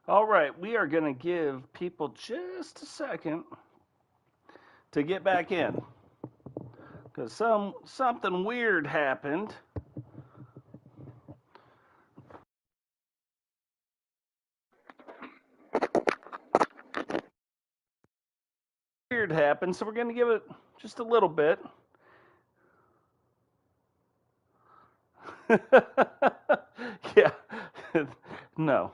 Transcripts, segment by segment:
All right, we are going to give people just a second to get back in because something weird happened. Weird happened, so we're going to give it just a little bit. Yeah, no.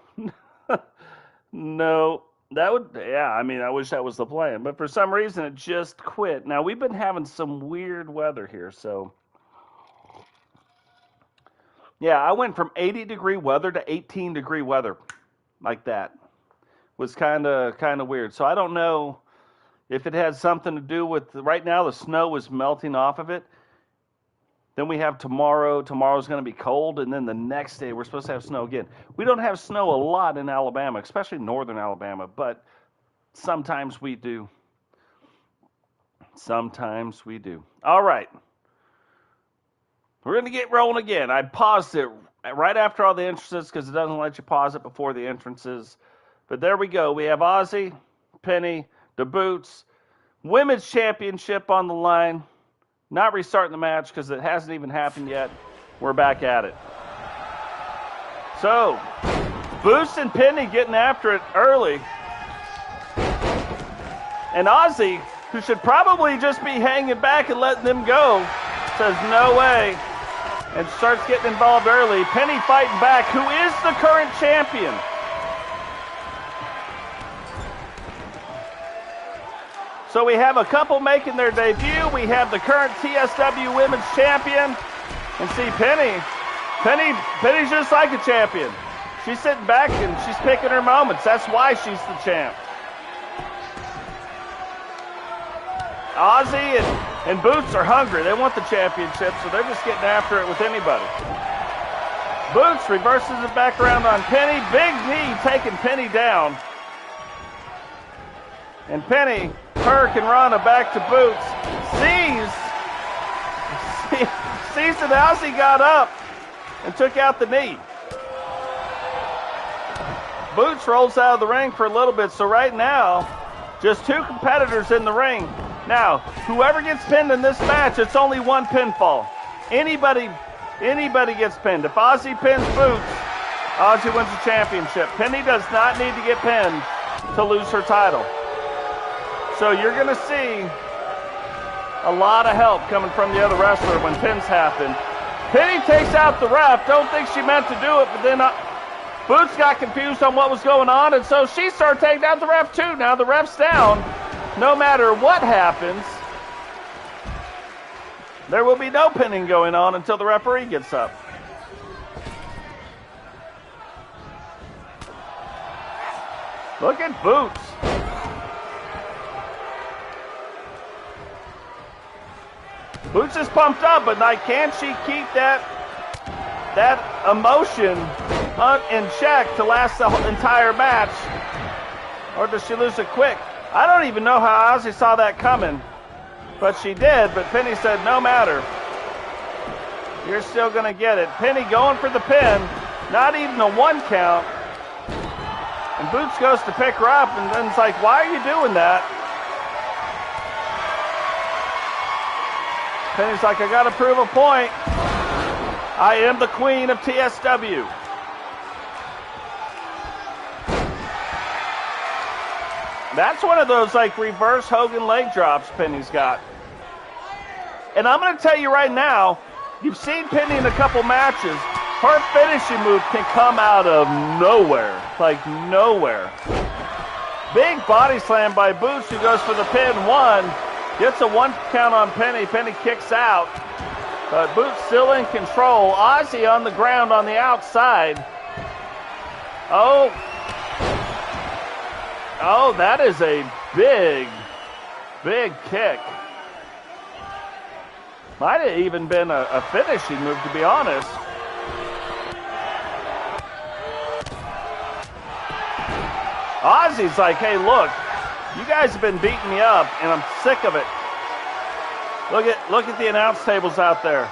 No, that would, yeah, I mean, I wish that was the plan, but for some reason it just quit. Now, we've been having some weird weather here, so. Yeah, I went from 80-degree weather to 18-degree weather like that. Was kind of weird. So I don't know if it had something to do with, right now the snow is melting off of it. Then we have tomorrow. Tomorrow's going to be cold, and then the next day we're supposed to have snow again. We don't have snow a lot in Alabama, especially northern Alabama, but sometimes we do. Sometimes we do. All right. We're going to get rolling again. I paused it right after all the entrances because it doesn't let you pause it before the entrances. But there we go. We have Ozzy, Penny, the Boots, Women's Championship on the line. Not restarting the match because it hasn't even happened yet. We're back at it. So, Boots and Penny getting after it early. And Ozzy, who should probably just be hanging back and letting them go, says no way. And starts getting involved early. Penny fighting back. Who is the current champion? So we have a couple making their debut. We have the current TSW Women's Champion. And see, Penny's just like a champion. She's sitting back and she's picking her moments. That's why she's the champ. Ozzy and Boots are hungry. They want the championship, so they're just getting after it with anybody. Boots reverses it back around on Penny. Big knee taking Penny down. And Penny, Hurricane Rana back to Boots. Sees that Ozzy got up and took out the knee. Boots rolls out of the ring for a little bit. So right now, just two competitors in the ring. Now, whoever gets pinned in this match, it's only one pinfall. Anybody gets pinned. If Ozzy pins Boots, Ozzy wins the championship. Penny does not need to get pinned to lose her title. So you're going to see a lot of help coming from the other wrestler when pins happen. Penny takes out the ref. Don't think she meant to do it, but then Boots got confused on what was going on, and so she started taking down the ref too. Now the ref's down. No matter what happens, there will be no pinning going on until the referee gets up. Look at Boots. Boots is pumped up, but can she keep that emotion in check to last the entire match? Or does she lose it quick? I don't even know how Ozzy saw that coming, but she did. But Penny said, no matter. You're still going to get it. Penny going for the pin. Not even a 1 count. And Boots goes to pick her up, and then it's like, why are you doing that? Penny's like, I got to prove a point. I am the queen of TSW. That's one of those like reverse Hogan leg drops Penny's got. And I'm going to tell you right now, you've seen Penny in a couple matches. Her finishing move can come out of nowhere. Like nowhere. Big body slam by Boots, who goes for the pin. 1. Gets a 1 count on Penny. Penny kicks out. But Boots still in control. Ozzy on the ground on the outside. Oh, that is a big, big kick. Might have even been a finishing move, to be honest. Ozzy's like, hey, look, you guys have been beating me up, and I'm sick of it. Look at the announce tables out there.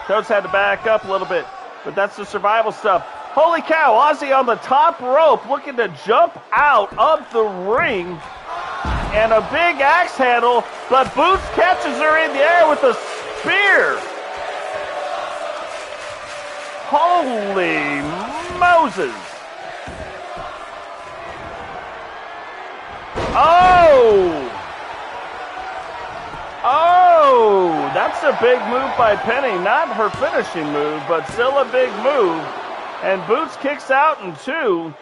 Totes had to back up a little bit, but that's the survival stuff. Holy cow, Ozzy on the top rope looking to jump out of the ring. And a big axe handle, but Boots catches her in the air with a spear. Holy Moses. Oh, that's a big move by Penny. Not her finishing move, but still a big move. And Boots kicks out in 2.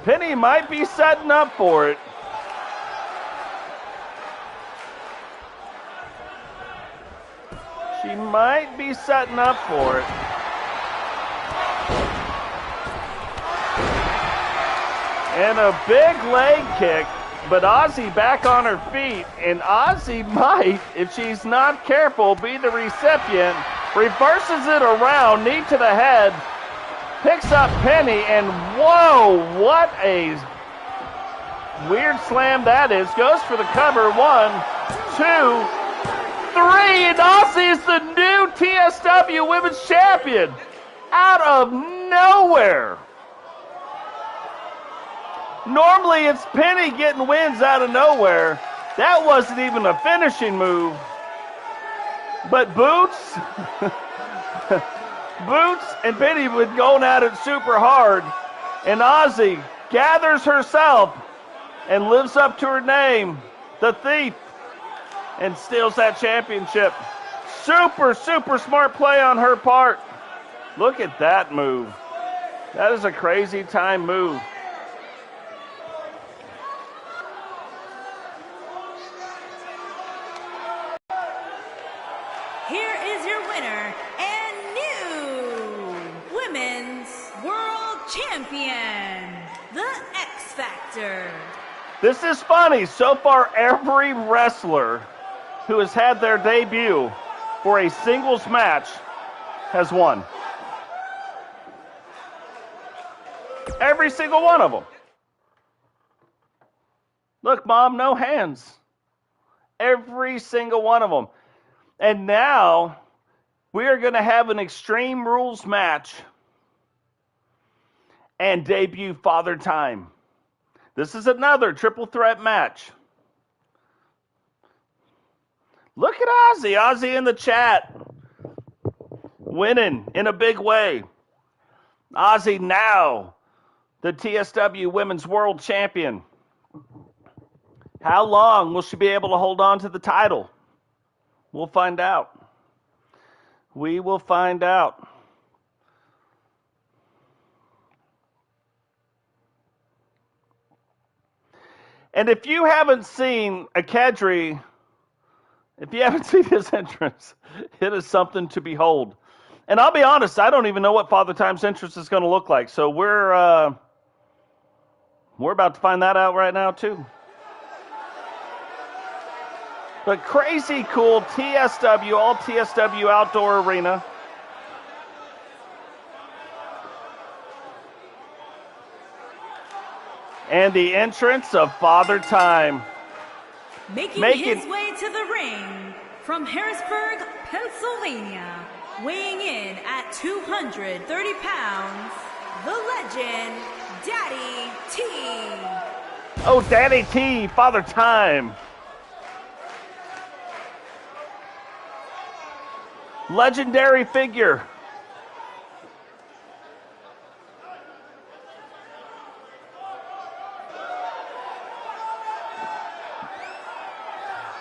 Penny might be setting up for it. She might be setting up for it. And a big leg kick, but Ozzy back on her feet. And Ozzy might, if she's not careful, be the recipient. Reverses it around, knee to the head. Picks up Penny, and whoa, what a weird slam that is. Goes for the cover. 1, 2, 3, and Ozzy is the new TSW Women's Champion out of nowhere. Normally it's Penny getting wins out of nowhere. That wasn't even a finishing move. But Boots, Boots and Penny were going at it super hard. And Ozzy gathers herself and lives up to her name, the Thief, and steals that championship. Super, super smart play on her part. Look at that move. That is a crazy time move. Here is your winner and new Women's World Champion, the X Factor. This is funny. So far, every wrestler who has had their debut for a singles match has won. Every single one of them. Look, Mom, no hands. Every single one of them. And now we are going to have an Extreme Rules match and debut Father Time. This is another triple threat match. Look at Ozzy. Ozzy in the chat. Winning in a big way. Ozzy now the TSW Women's World Champion. How long will she be able to hold on to the title? We'll find out. We will find out. And if you haven't seen a Kedri, if you haven't seen his entrance, it is something to behold. And I'll be honest, I don't even know what Father Time's entrance is going to look like. So we're about to find that out right now too. But crazy cool TSW, all TSW outdoor arena. And the entrance of Father Time. Making his way to the ring from Harrisburg, Pennsylvania, weighing in at 230 pounds, the legend, Daddy T. Oh, Daddy T, Father Time. Legendary figure.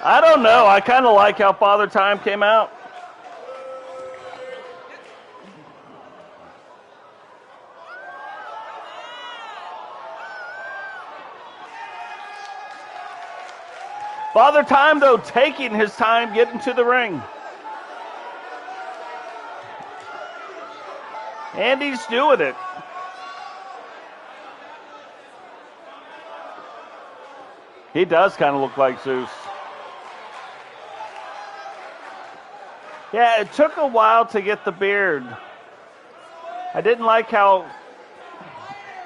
I don't know. I kind of like how Father Time came out. Father Time, though, taking his time getting to the ring. And he's doing it. He does kind of look like Zeus. Yeah, it took a while to get the beard. I didn't like how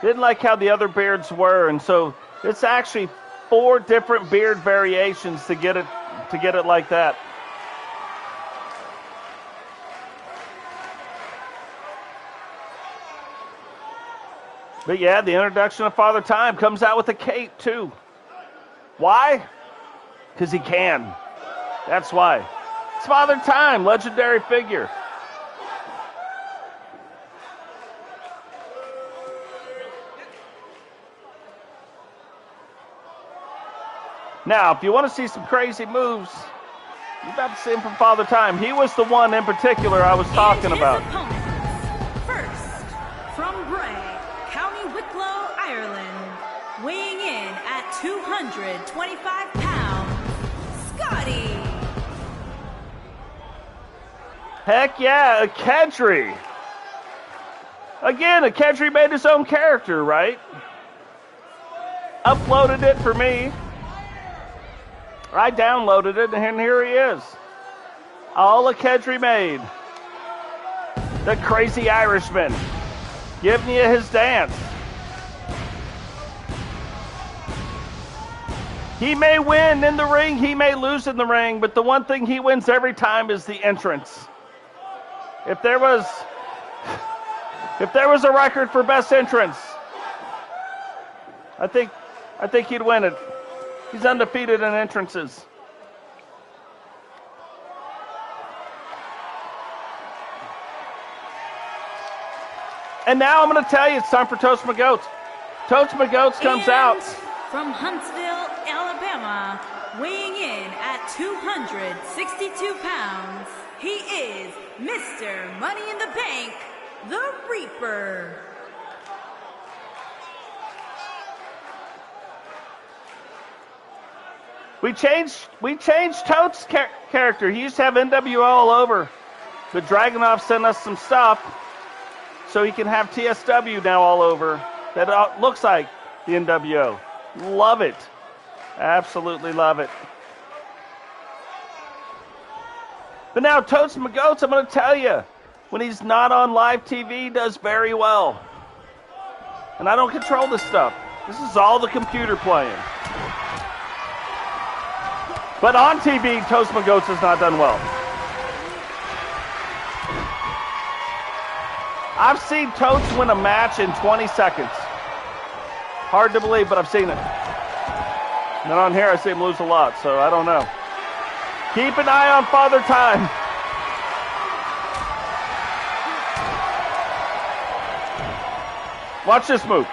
the other beards were, and so it's actually 4 different beard variations to get it like that. But yeah, the introduction of Father Time comes out with a cape too. Why? Because he can. That's why. It's Father Time, legendary figure. Now, if you want to see some crazy moves, you're about to see him from Father Time. He was the one in particular I was talking about. Opponents. First, from Bray, County Wicklow, Ireland, weighing in at 225 pounds, Scotty. Heck yeah, a Kedri. Again, a Kedri made his own character, right? Uploaded it for me. I downloaded it, and here he is. All a Kedri made. The crazy Irishman. Giving you his dance. He may win in the ring, he may lose in the ring, but the one thing he wins every time is the entrance. If there was a record for best entrance, I think he'd win it. He's undefeated in entrances. And now I'm going to tell you it's time for Totes My Goats. Totes My Goats comes out. From Huntsville, Alabama, weighing in at 262 pounds, he is Mr. Money in the Bank, the Reaper. We changed Totes' character. He used to have NWO all over. But Dragonov sent us some stuff so he can have TSW now all over. That looks like the NWO. Love it. Absolutely love it. But now Totes My Goats, I'm going to tell you, when he's not on live TV, he does very well. And I don't control this stuff. This is all the computer playing. But on TV, Totes My Goats has not done well. I've seen Totes win a match in 20 seconds. Hard to believe, but I've seen it. And then on here, I see him lose a lot, so I don't know. Keep an eye on Father Time. Watch this move.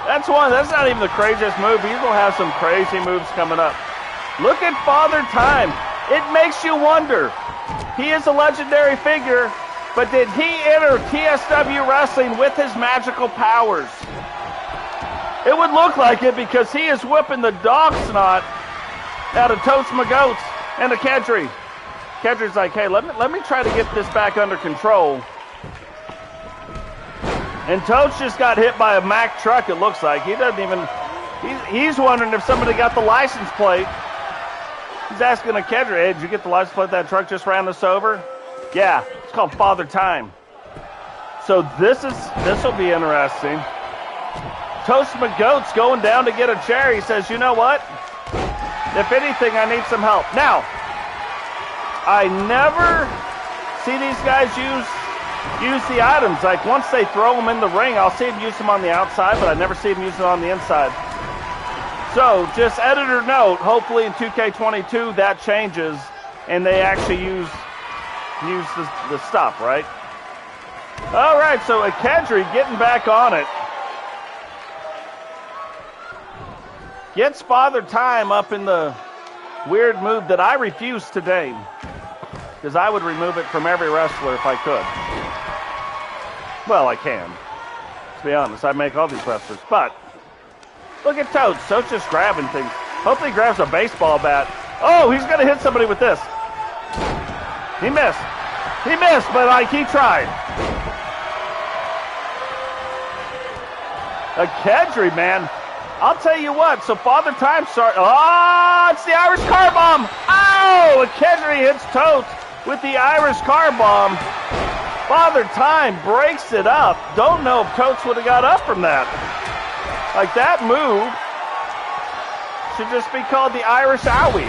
That's not even the craziest move. He's going to have some crazy moves coming up. Look at Father Time. It makes you wonder. He is a legendary figure, but did he enter TSW wrestling with his magical powers? It would look like it because he is whipping the dog snot out of Totes My Goats and a Kedri. Kedri's like, hey, let me try to get this back under control. And Totes just got hit by a Mack truck, it looks like. He doesn't even, he's wondering if somebody got the license plate. He's asking a Kedri, hey, did you get the license plate? That truck just ran us over? Yeah, it's called Father Time. So this will be interesting. Totes My Goats going down to get a chair. He says, you know what? If anything, I need some help. Now, I never see these guys use the items. Like once they throw them in the ring, I'll see them use them on the outside, but I never see them use them on the inside. So just editor note, hopefully in 2K22 that changes and they actually use the stuff, right? All right, so a Kedri getting back on it. Gets Father Time up in the weird move that I refuse to name. Because I would remove it from every wrestler if I could. Well, I can. To be honest, I make all these wrestlers. But, look at Totes. Totes just grabbing things. Hopefully he grabs a baseball bat. Oh, he's going to hit somebody with this. He missed. He missed, but he tried. A Kedri, man. I'll tell you what. So Father Time starts. Oh, it's the Irish car bomb. Oh, a Kedri hits Totes with the Irish car bomb. Father Time breaks it up. Don't know if Totes would have got up from that. Like that move should just be called the Irish Owie.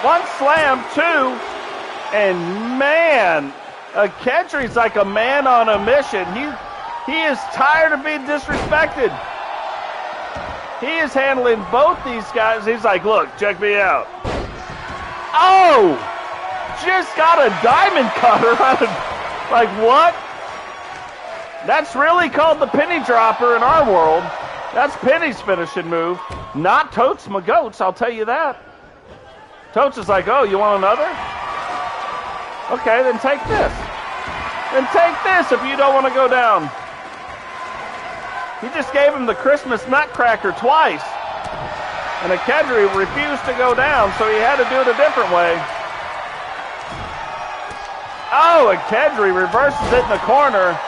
One slam, two. And man, Kedri's like a man on a mission. He is tired of being disrespected. He is handling both these guys. He's like, look, check me out. Oh! Just got a diamond cutter. Like, what? That's really called the penny dropper in our world. That's Penny's finishing move. Not Totes my goats, I'll tell you that. Totes is like, oh, you want another? Okay, then take this. Then take this if you don't want to go down. He just gave him the Christmas nutcracker twice. And Kedri refused to go down, so he had to do it a different way. Oh, Kedri reverses it in the corner.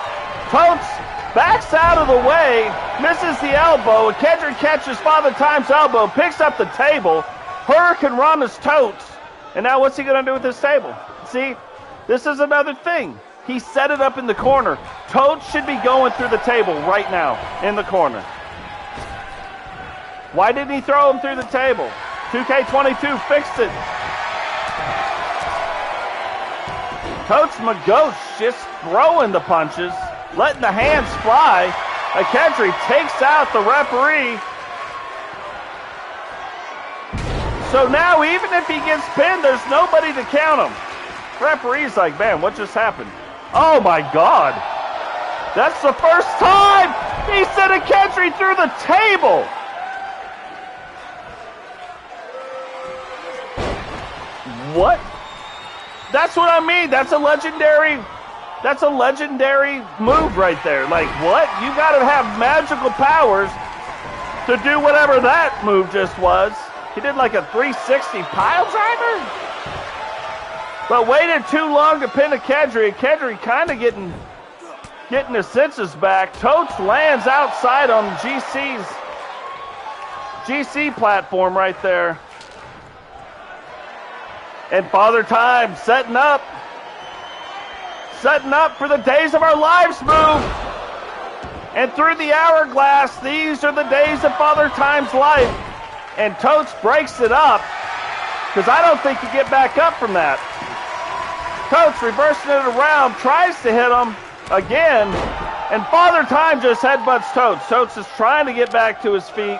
Totes backs out of the way, misses the elbow. Kedri catches Father Time's elbow, picks up the table. Hurricane Run is Totes. And now what's he going to do with this table? See, this is another thing. He set it up in the corner. Totes should be going through the table right now in the corner. Why didn't he throw him through the table? 2K22 fixed it. Totes Magos just throwing the punches, letting the hands fly. Kedri takes out the referee. So now even if he gets pinned, there's nobody to count him. Referee's like, man, what just happened? Oh my God. That's the first time he sent Kedri through the table. What? That's what I mean. That's a legendary move right there. Like, what? You got to have magical powers to do whatever that move just was. He did like a 360 pile driver? But waited too long to pin Kedri. Kedri kind of getting his senses back. Totes lands outside on GC platform right there. And Father Time setting up for the Days of Our Lives move. And through the hourglass, these are the days of Father Time's life. And Totes breaks it up, because I don't think you get back up from that. Totes reversing it around, tries to hit him again, and Father Time just headbutts Totes. Totes is trying to get back to his feet.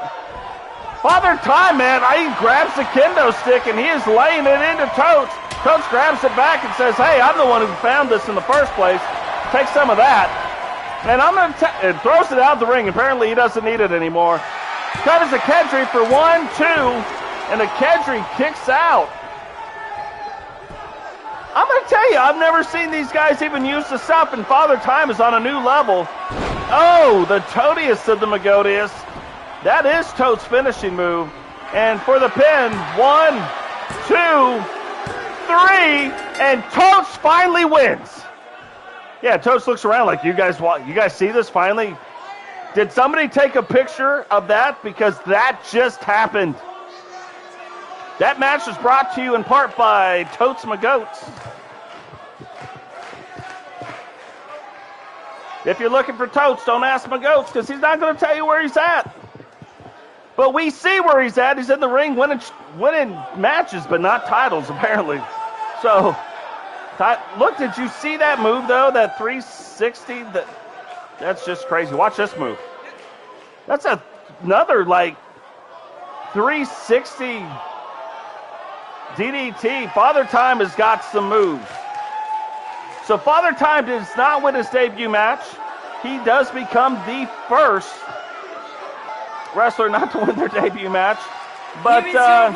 Father Time, man, he grabs the kendo stick and he is laying it into Totes. Totes grabs it back and says, hey, I'm the one who found this in the first place. Take some of that. And and throws it out the ring. Apparently he doesn't need it anymore. Cut is Kedri for 1, 2, and Kedri kicks out. I'm going to tell you, I've never seen these guys even use the stuff, and Father Time is on a new level. Oh, the toadiest of the Magodius. That is Totes' finishing move. And for the pin, 1, 2, 3, and Totes finally wins. Yeah, Totes looks around like, you guys see this finally? Did somebody take a picture of that? Because that just happened. That match was brought to you in part by Totes My Goats. If you're looking for Totes, don't ask my goats, because he's not going to tell you where he's at. But we see where he's at. He's in the ring winning matches, but not titles, apparently. So, look, did you see that move, though? That 360? That's just crazy. Watch this move. That's another, 360 DDT. Father Time has got some moves. So Father Time does not win his debut match. He does become the first wrestler not to win their debut match. But winner,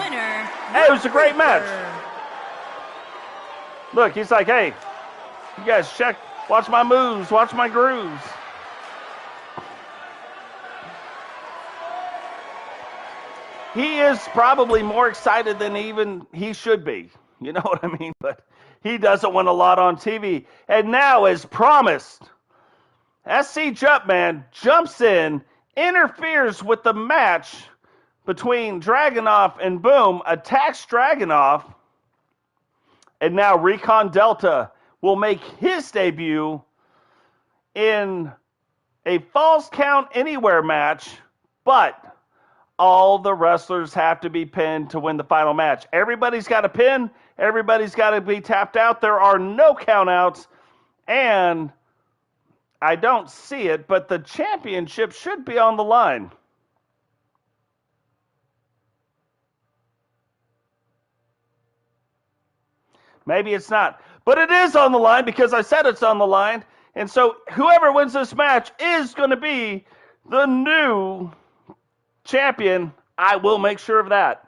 hey, it was a great match. Look, he's like, hey, you guys watch my moves, watch my grooves. He is probably more excited than even he should be. You know what I mean? But he doesn't win a lot on TV. And now, as promised, SCJumpman jumps in, interferes with the match between Dragonov and Boom, attacks Dragonov, and now Recon-Delta will make his debut in a Falls Count Anywhere match, but all the wrestlers have to be pinned to win the final match. Everybody's got to pin. Everybody's got to be tapped out. There are no countouts. And I don't see it, but the championship should be on the line. Maybe it's not. But it is on the line because I said it's on the line. And so whoever wins this match is going to be the new champion. I will make sure of that.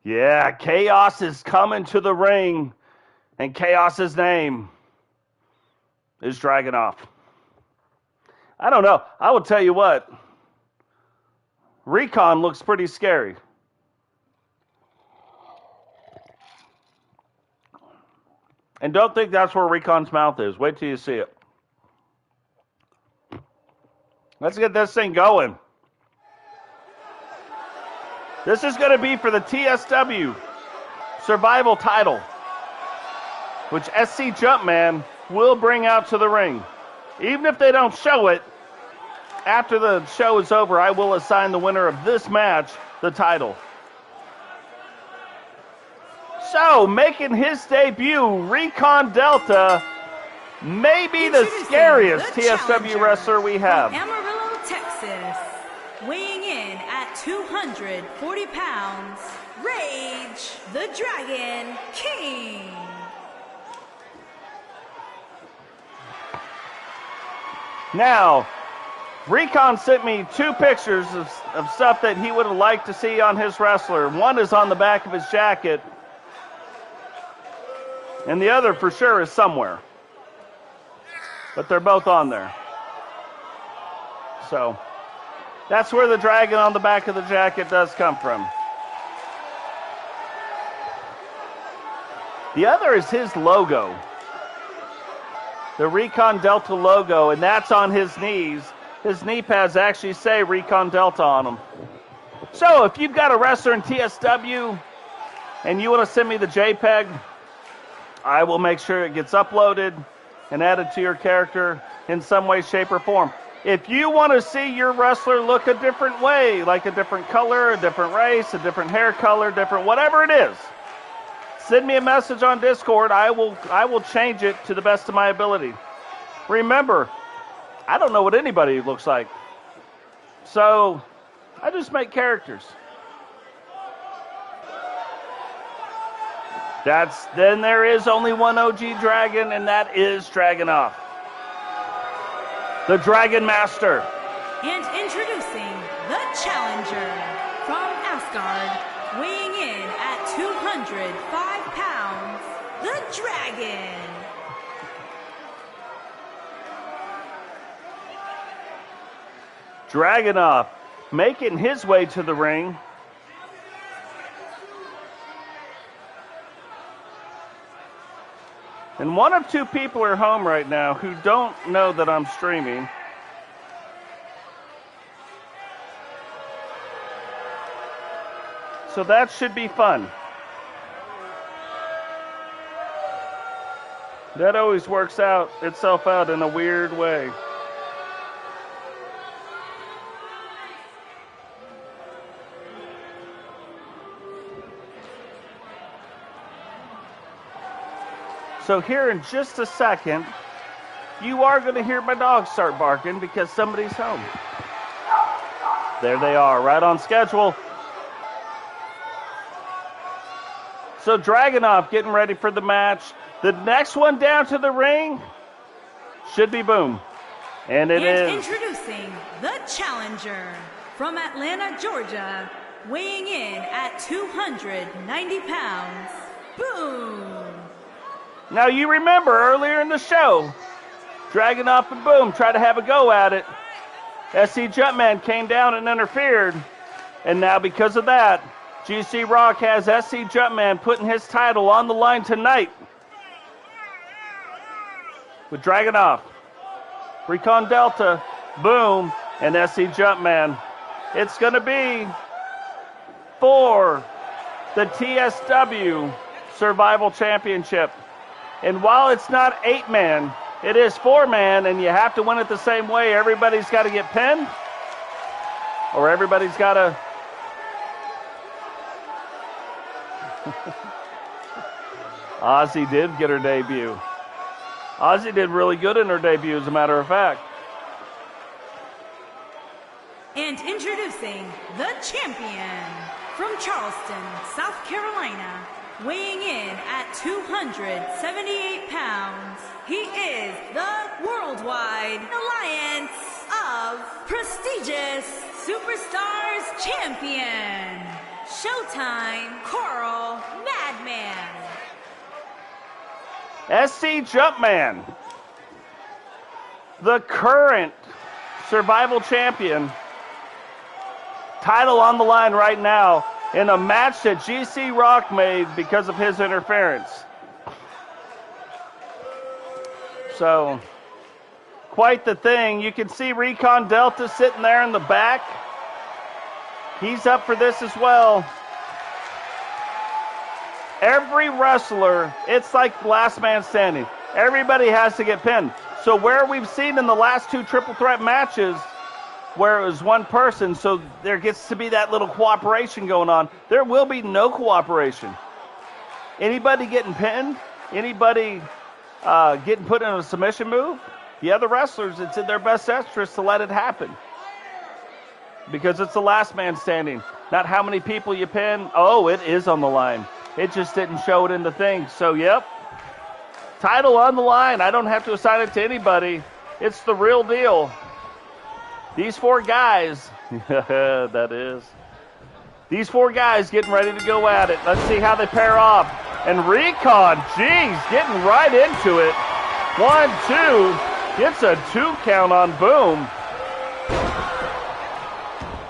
Yeah, Chaos is coming to the ring. And Chaos's name is Dragonov. I don't know. I will tell you what. Recon looks pretty scary. And don't think that's where Recon's mouth is. Wait till you see it. Let's get this thing going. This is going to be for the TSW Survival title, which SCJumpman will bring out to the ring. Even if they don't show it, after the show is over, I will assign the winner of this match the title. So, making his debut, Recon-Delta, maybe the scariest TSW wrestler we have. Amarillo, Texas, weighing in at 240 pounds, Rage the Dragon King. Now, Recon sent me 2 pictures of stuff that he would have liked to see on his wrestler. One is on the back of his jacket, and the other for sure is somewhere. But they're both on there. So, that's where the dragon on the back of the jacket does come from. The other is his logo. The Recon-Delta logo, and that's on his knees. His knee pads actually say Recon-Delta on them. So, if you've got a wrestler in TSW and you want to send me the JPEG, I will make sure it gets uploaded and added to your character in some way, shape, or form. If you want to see your wrestler look a different way, like a different color, a different race, a different hair color, different whatever it is, send me a message on Discord. I will change it to the best of my ability. Remember, I don't know what anybody looks like. So, I just make characters. Then there is only one OG dragon, and that is Dragonov, the Dragon Master. And introducing the challenger from Asgard, weighing in at 205 pounds, the Dragon. Dragonov making his way to the ring. And one of 2 people are home right now who don't know that I'm streaming. So that should be fun. That always works itself out in a weird way. So here in just a second, you are going to hear my dogs start barking because somebody's home. There they are, right on schedule. So Dragonov getting ready for the match. The next one down to the ring should be Boom. And it is. Introducing the challenger from Atlanta, Georgia, weighing in at 290 pounds, Boom. Now you remember earlier in the show, Dragonov and Boom tried to have a go at it. SCJumpman came down and interfered. And now because of that, GC Rock has SCJumpman putting his title on the line tonight. With Dragonov, Recon-Delta, Boom, and SCJumpman. It's going to be for the TSW Survival Championship. And while it's not 8-man, It is 4-man, and you have to win it the same way. Everybody's got to get pinned, or everybody's got to... Ozzy did get her debut. Ozzy did really good in her debut, as a matter of fact. And introducing the champion from Charleston, South Carolina, weighing in at 278 pounds, he is the Worldwide Alliance of Prestigious Superstars Champion, Showtime Coral Madman. SCJumpman, the current survival champion, title on the line right now in a match that GC Rock made because of his interference. So, quite the thing. You can see Recon-Delta sitting there in the back. He's up for this as well. Every wrestler, it's like last man standing. Everybody has to get pinned. So where we've seen in the last 2 triple threat matches where it was one person, so there gets to be that little cooperation going on, there will be no cooperation. Anybody getting pinned, anybody getting put in a submission move, the other wrestlers, it's in their best interest to let it happen. Because it's the last man standing. Not how many people you pin. Oh, it is on the line. It just didn't show it in the thing. So, yep. Title on the line. I don't have to assign it to anybody. It's the real deal. These 4 guys. That is. These 4 guys getting ready to go at it. Let's see how they pair off. And Recon, geez, getting right into it. 1, 2. Gets a 2 count on Boom.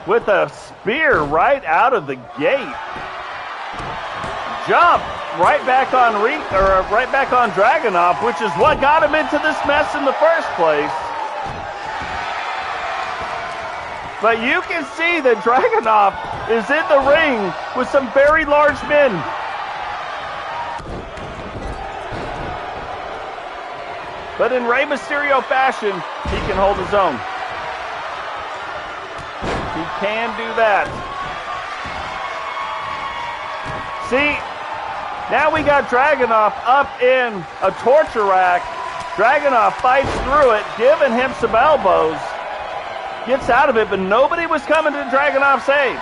With a spear right out of the gate. Jump right back on Dragonov, which is what got him into this mess in the first place. But you can see that Dragonov is in the ring with some very large men. But in Rey Mysterio fashion, he can hold his own. He can do that. See, now we got Dragonov up in a torture rack. Dragonov fights through it, giving him some elbows. Gets out of it, but nobody was coming to Dragonov's aid.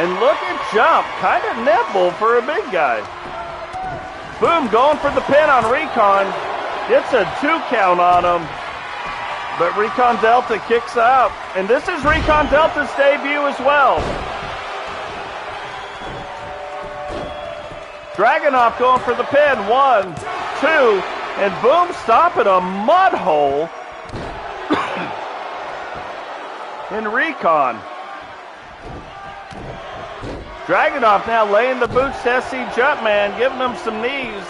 And look at Jump, kind of nimble for a big guy. Boom, going for the pin on Recon. Gets a 2 count on him. But Recon-Delta kicks out. And this is Recon-Delta's debut as well. Dragonov going for the pin. 1, 2, and Boom stopping a mud hole in Recon. Dragonov now laying the boots to SCJumpman, giving him some knees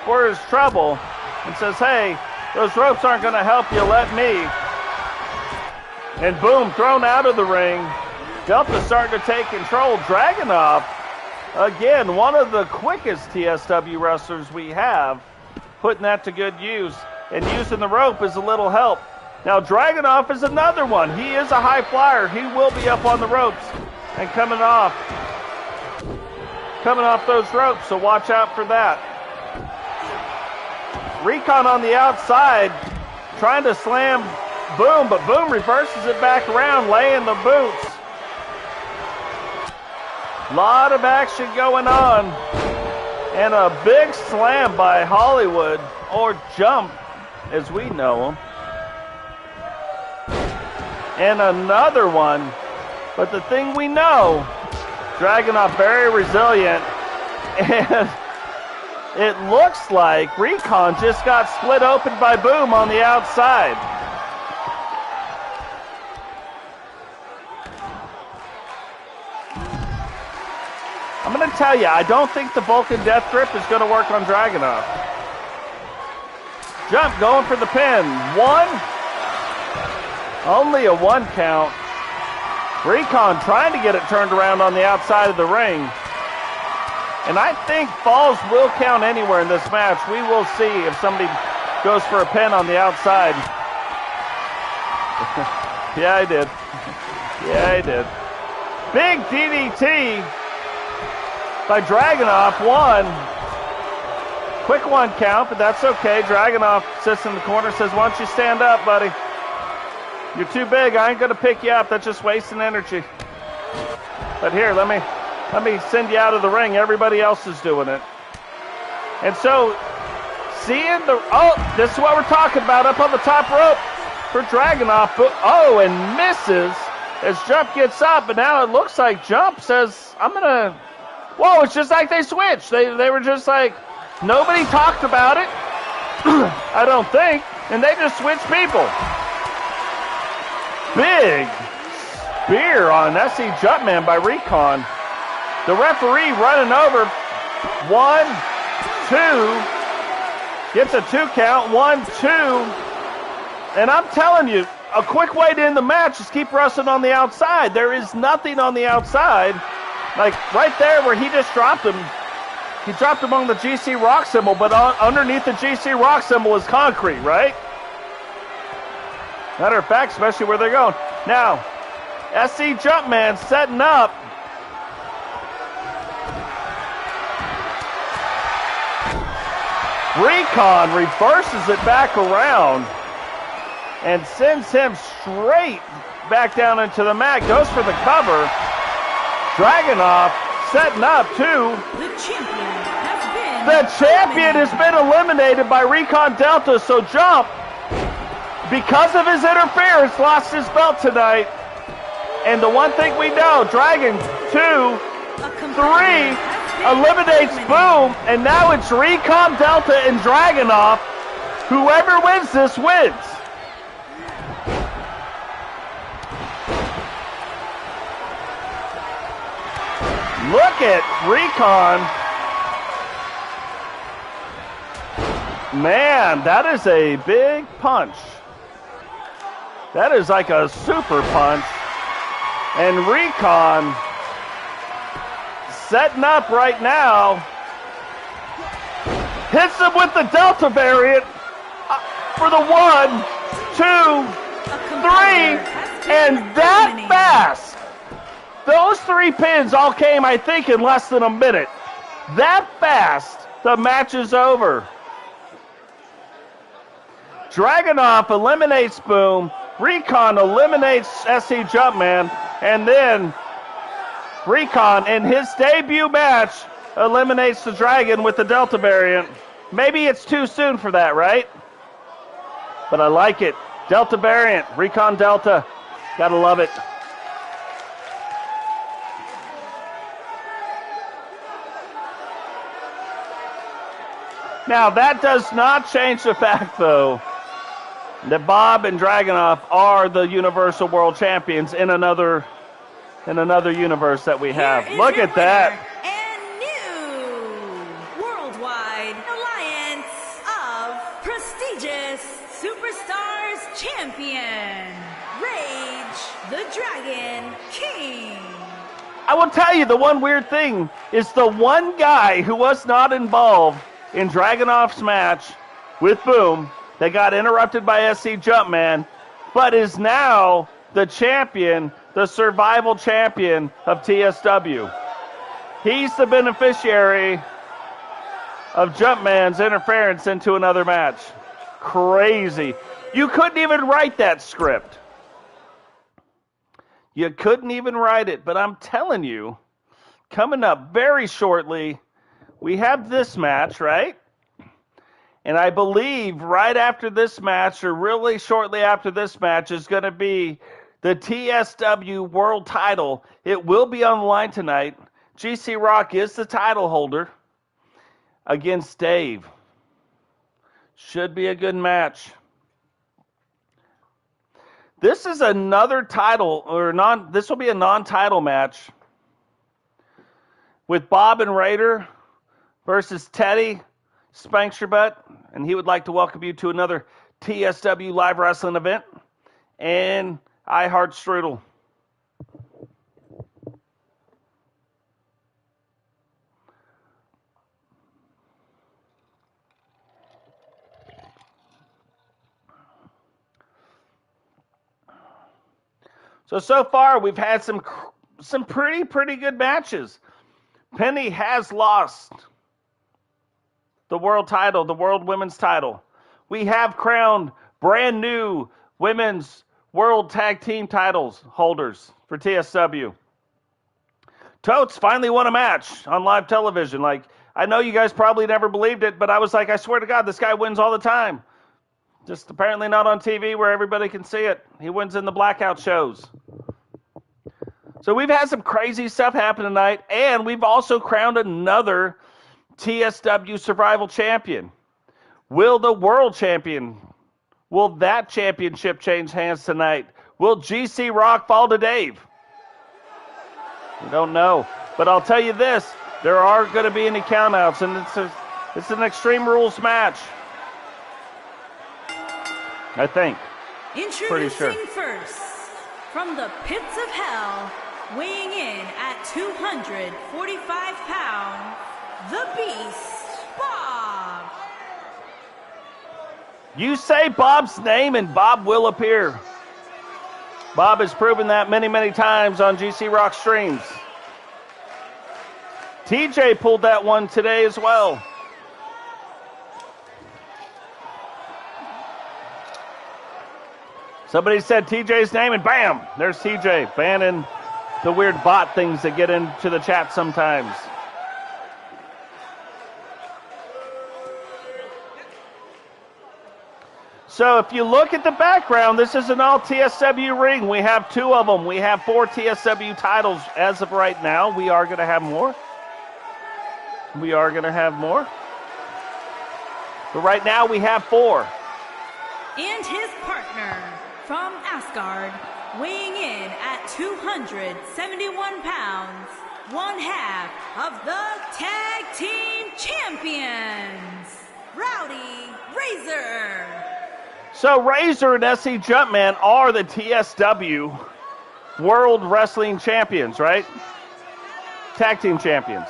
for his trouble, and says, hey, those ropes aren't going to help you, let me. And Boom, thrown out of the ring. Delta starting to take control. Dragonov, again, one of the quickest TSW wrestlers we have, putting that to good use. And using the rope is a little help. Now, Dragonov is another one. He is a high flyer. He will be up on the ropes and coming off those ropes, so watch out for that. Recon on the outside, trying to slam Boom, but Boom reverses it back around, laying the boots. Lot of action going on. And a big slam by Hollywood, or Jump, as we know him. And another one. But the thing we know, Dragonov very resilient. And it looks like Recon just got split open by Boom on the outside. I'm going to tell you, I don't think the Vulcan Death Grip is going to work on Dragonov. Jump going for the pin. 1. Only a 1 count. Recon trying to get it turned around on the outside of the ring. And I think falls will count anywhere in this match. We will see if somebody goes for a pin on the outside. Yeah, I did. Yeah, I did. Big DDT by Dragonov, 1. Quick 1 count, but that's okay. Dragonov sits in the corner, says, why don't you stand up, buddy? You're too big. I ain't going to pick you up. That's just wasting energy. But here, let me send you out of the ring. Everybody else is doing it. And so, seeing this is what we're talking about up on the top rope for Dragonov. Oh, and misses as Jump gets up. But now it looks like Jump says, I'm going to... Whoa, it's just like they switched. They were just like, nobody talked about it. I don't think. And they just switched people. Big spear on SCJumpman by Recon. The referee running over. 1, 2. Gets a 2 count. 1, 2. And I'm telling you, a quick way to end the match is keep wrestling on the outside. There is nothing on the outside. Like right there where he just dropped him. He dropped him on the GC Rock symbol, but underneath the GC Rock symbol is concrete, right? Matter of fact, especially where they're going. Now, SCJumpman setting up. Recon reverses it back around and sends him straight back down into the mat. Goes for the cover. Dragonov setting up too. The champion has been eliminated by Recon-Delta, so Jump, because of his interference, lost his belt tonight. And the one thing we know, Dragon 2, 3, eliminates Boom, and now it's Recon-Delta and Dragonov. Whoever wins this wins. Look at Recon. Man, that is a big punch. That is like a super punch. And Recon setting up right now. Hits him with the Delta variant for the 1, 2, 3, and that fast. Those 3 pins all came, I think, in less than a minute. That fast, the match is over. Dragonov eliminates Boom. Recon eliminates SCJumpman. And then Recon, in his debut match, eliminates the Dragon with the Delta variant. Maybe it's too soon for that, right? But I like it. Delta variant, Recon-Delta. Gotta love it. Now, that does not change the fact, though, that Bob and Dragonov are the Universal World Champions in another universe that we have. Look at that. And new Worldwide Alliance of Prestigious Superstars Champion, Rage the Dragon King. I will tell you, the one weird thing is the one guy who was not involved in Dragonov's match with Boom, they got interrupted by SCJumpman, but is now the champion, the survival champion of TSW. He's the beneficiary of Jumpman's interference into another match. Crazy. You couldn't even write that script. You couldn't even write it, but I'm telling you, coming up very shortly, we have this match, right? And I believe right after this match, or really shortly after this match, is going to be the TSW World Title. It will be on the line tonight. GC Rock is the title holder against Dave. Should be a good match. This is another title, this will be a non-title match with Bob and Raider versus Teddy Spanks Your Butt, and he would like to welcome you to another TSW live wrestling event, and I Heart Strudel. So far we've had some pretty good matches. Penny has lost the world title, the world women's title. We have crowned brand new women's world tag team titles holders for TSW. Totes finally won a match on live television. Like, I know you guys probably never believed it, but I was like, I swear to God, this guy wins all the time. Just apparently not on TV where everybody can see it. He wins in the blackout shows. So we've had some crazy stuff happen tonight, and we've also crowned another TSW Survival Champion. Will the world champion, will that championship change hands tonight? Will GC Rock fall to Dave? We don't know. But I'll tell you this, there aren't going to be any countouts, and it's an Extreme Rules match. I think. Introducing first, from the pits of hell, weighing in at 245 pounds, the Beast, Bob. You say Bob's name and Bob will appear. Bob has proven that many times on GC Rock streams. TJ pulled that one today as well. Somebody said TJ's name and bam, there's TJ banning the weird bot things that get into the chat sometimes. So if you look at the background, this is an all TSW ring. We have 2 of them. We have 4 TSW titles as of right now. We are going to have more. But right now we have 4. And his partner from Asgard, weighing in at 271 pounds, one half of the Tag Team Champions, Rowdy Razor. So Razor and SCJumpman are the TSW World Wrestling Champions, right? Tag Team Champions.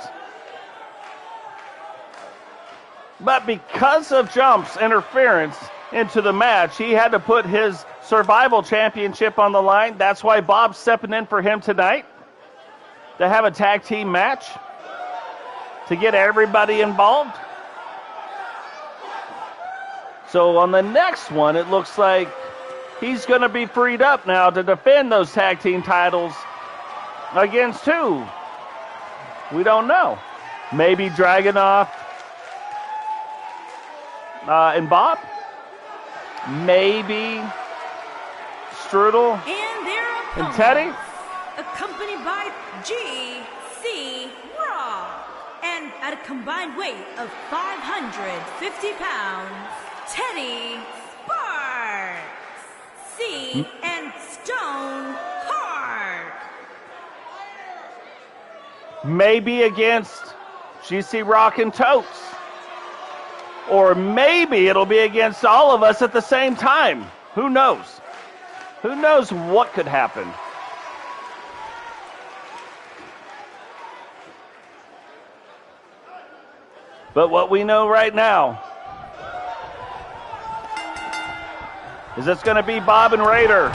But because of Jump's interference into the match, he had to put his Survival Championship on the line. That's why Bob's stepping in for him tonight to have a tag team match to get everybody involved. So on the next one, it looks like he's going to be freed up now to defend those tag team titles against who? We don't know. Maybe Dragonov and Bob? Maybe Strudel and their opponents, and Teddy? Accompanied by GC Raw. And at a combined weight of 550 pounds, Teddy Sparks, C and Stone Hard. Maybe against GC Rock and Totes. Or maybe it'll be against all of us at the same time. Who knows? Who knows what could happen? But what we know right now is it's going to be Bob and Raider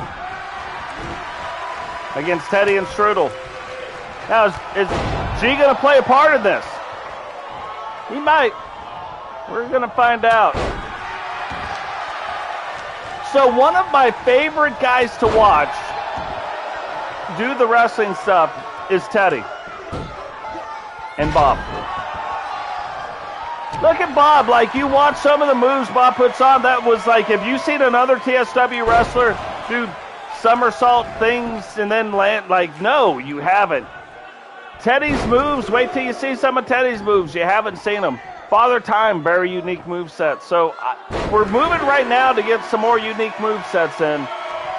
against Teddy and Strudel. Now, is G going to play a part in this? He might. We're going to find out. So one of my favorite guys to watch do the wrestling stuff is Teddy and Bob. Look at Bob. Like, you watch some of the moves Bob puts on, that was like, have you seen another TSW wrestler do somersault things and then land? Like, no, you haven't. Teddy's moves, wait till you see some of Teddy's moves. You haven't seen them. Father Time, very unique moveset. So we're moving right now to get some more unique movesets in.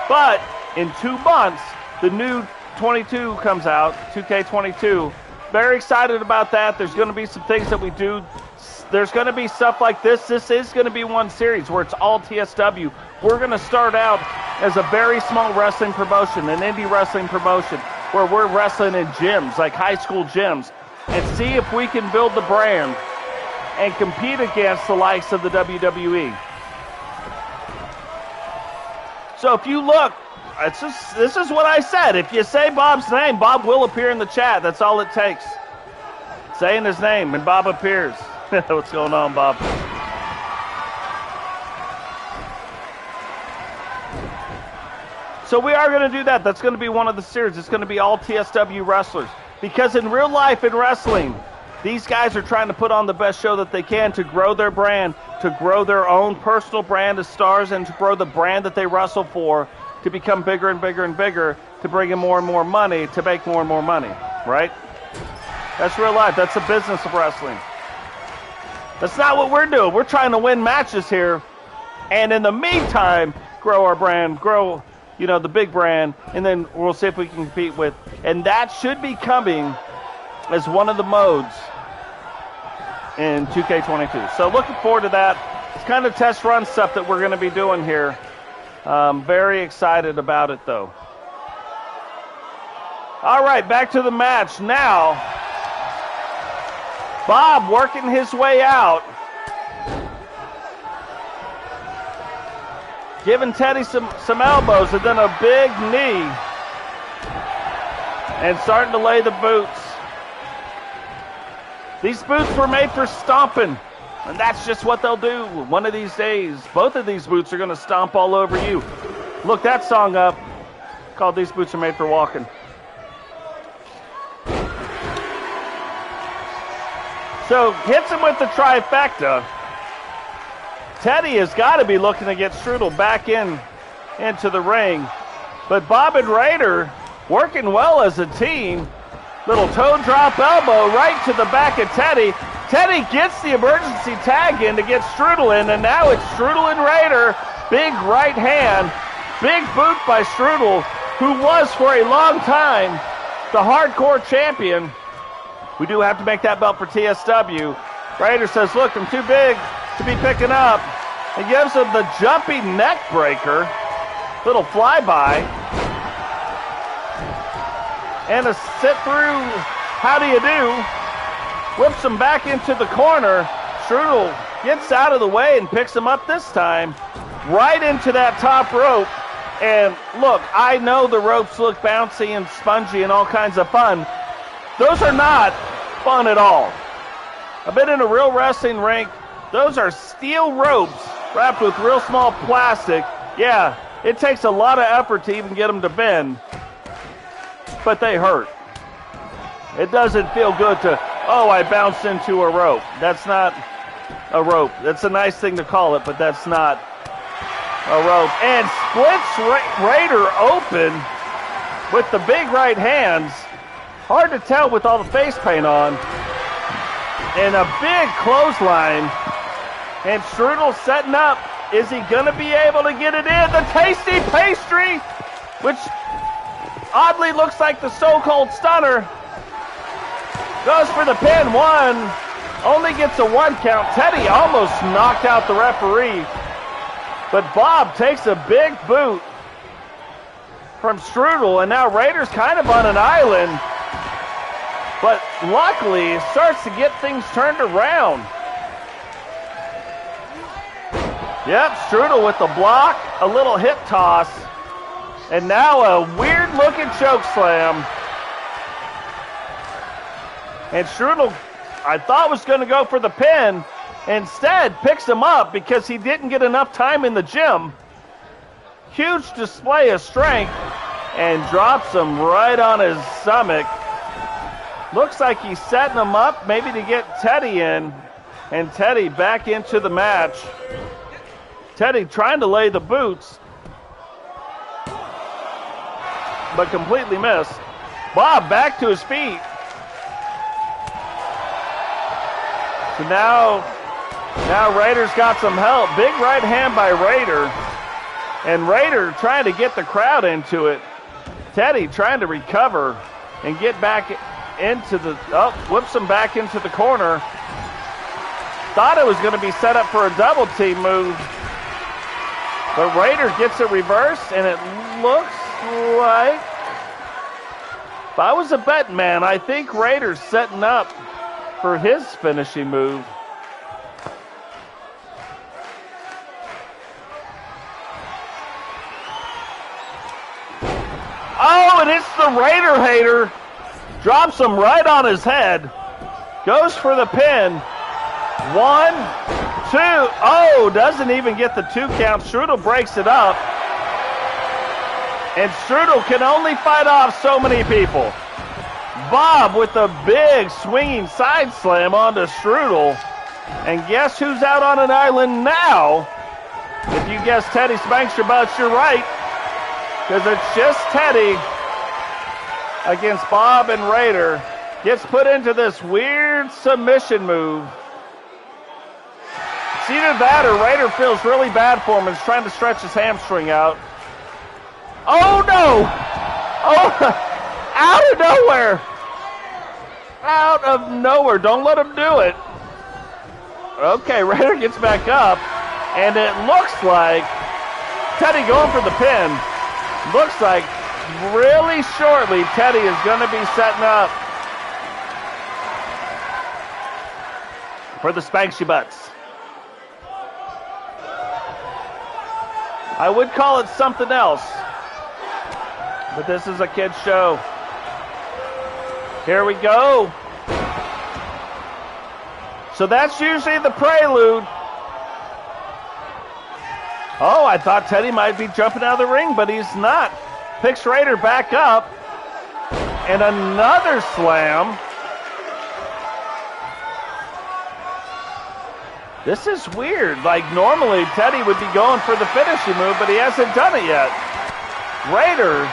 But in 2 months, the new 22 comes out, 2K22. Very excited about that. There's going to be some things that we do. There's going to be stuff like this. This is going to be one series where it's all TSW. We're going to start out as a very small wrestling promotion, an indie wrestling promotion, where we're wrestling in gyms, like high school gyms, and see if we can build the brand and compete against the likes of the WWE. So if you look this is what I said. If you say Bob's name, Bob will appear in the chat. That's all it takes. Saying his name, and Bob appears. What's going on, Bob? So we are going to do that. That's going to be one of the series. It's going to be all TSW wrestlers. Because in real life, in wrestling, these guys are trying to put on the best show that they can to grow their brand, to grow their own personal brand as stars, and to grow the brand that they wrestle for, to become bigger and bigger and bigger, to bring in more and more money, to make more and more money, right? That's real life. That's the business of wrestling. That's not what we're doing. We're trying to win matches here, and in the meantime, grow our brand, grow, you know, the big brand, and then we'll see if we can compete with. And that should be coming as one of the modes in 2K22. So looking forward to that. It's kind of test run stuff that we're going to be doing here. Very excited about it, though. All right, back to the match now. Bob working his way out. Giving Teddy some elbows and then a big knee. And starting to lay the boots. These boots were made for stomping. And that's just what they'll do. One of these days, both of these boots are going to stomp all over you. Look that song up. Called These Boots Are Made for Walking. So hits him with the trifecta. Teddy has got to be looking to get Strudel back into the ring. But Bob and Raider working well as a team. Little toe drop elbow right to the back of Teddy. Teddy gets the emergency tag in to get Strudel in, and now it's Strudel and Raider. Big right hand, big boot by Strudel, who was for a long time the hardcore champion. We do have to make that belt for TSW. Raider says, look, I'm too big to be picking up. He gives him the jumping neck breaker, little flyby, and a sit through, how do you do? Whips him back into the corner. Strudel gets out of the way and picks him up this time, right into that top rope. And look, I know the ropes look bouncy and spongy and all kinds of fun. Those are not fun at all. I've been in a real wrestling rink. Those are steel ropes wrapped with real small plastic. Yeah, it takes a lot of effort to even get them to bend, but they hurt. It doesn't feel good to, oh, I bounced into a rope. That's not a rope. That's a nice thing to call it, but that's not a rope. And splits Raider open with the big right hands. Hard to tell with all the face paint on. And a big clothesline. And Strudel setting up. Is he going to be able to get it in? The tasty pastry, which oddly looks like the so-called stunner. Goes for the pin. One. Only gets a 1 count. Teddy almost knocked out the referee. But Bob takes a big boot from Strudel. And now Raider's kind of on an island. But luckily, starts to get things turned around. Yep, Strudel with the block, a little hip toss, and now a weird-looking choke slam. And Strudel, I thought was going to go for the pin. Instead, picks him up because he didn't get enough time in the gym. Huge display of strength, and drops him right on his stomach. Looks like he's setting him up maybe to get Teddy in, and Teddy back into the match. Teddy trying to lay the boots, but completely missed. Bob back to his feet. So now Raider's got some help. Big right hand by Raider, and Raider trying to get the crowd into it. Teddy trying to recover and get back into the, whips him back into the corner. Thought it was going to be set up for a double team move, but Raider gets it reversed, and it looks like, if I was a betting man, I think Raider's setting up for his finishing move. Oh, and it's the Raider hater. Drops him right on his head. Goes for the pin. 1, 2. Oh, doesn't even get the 2 count. Strudel breaks it up. And Strudel can only fight off so many people. Bob with a big swinging side slam onto Strudel. And guess who's out on an island now? If you guess Teddy Spanks your butts, you're right. Because it's just Teddy against Bob and Raider. Gets put into this weird submission move. It's either that or Raider feels really bad for him and is trying to stretch his hamstring out. Oh no! Oh, out of nowhere! Out of nowhere. Don't let him do it. Okay, Raider gets back up, and it looks like Teddy going for the pin. Looks like really shortly Teddy is going to be setting up for the Spanks You Butts. I would call it something else, but this is a kid's show. Here we go. So that's usually the prelude. Oh, I thought Teddy might be jumping out of the ring, but he's not. Picks Raider back up. And another slam. This is weird. Like normally Teddy would be going for the finishing move, but he hasn't done it yet. Raider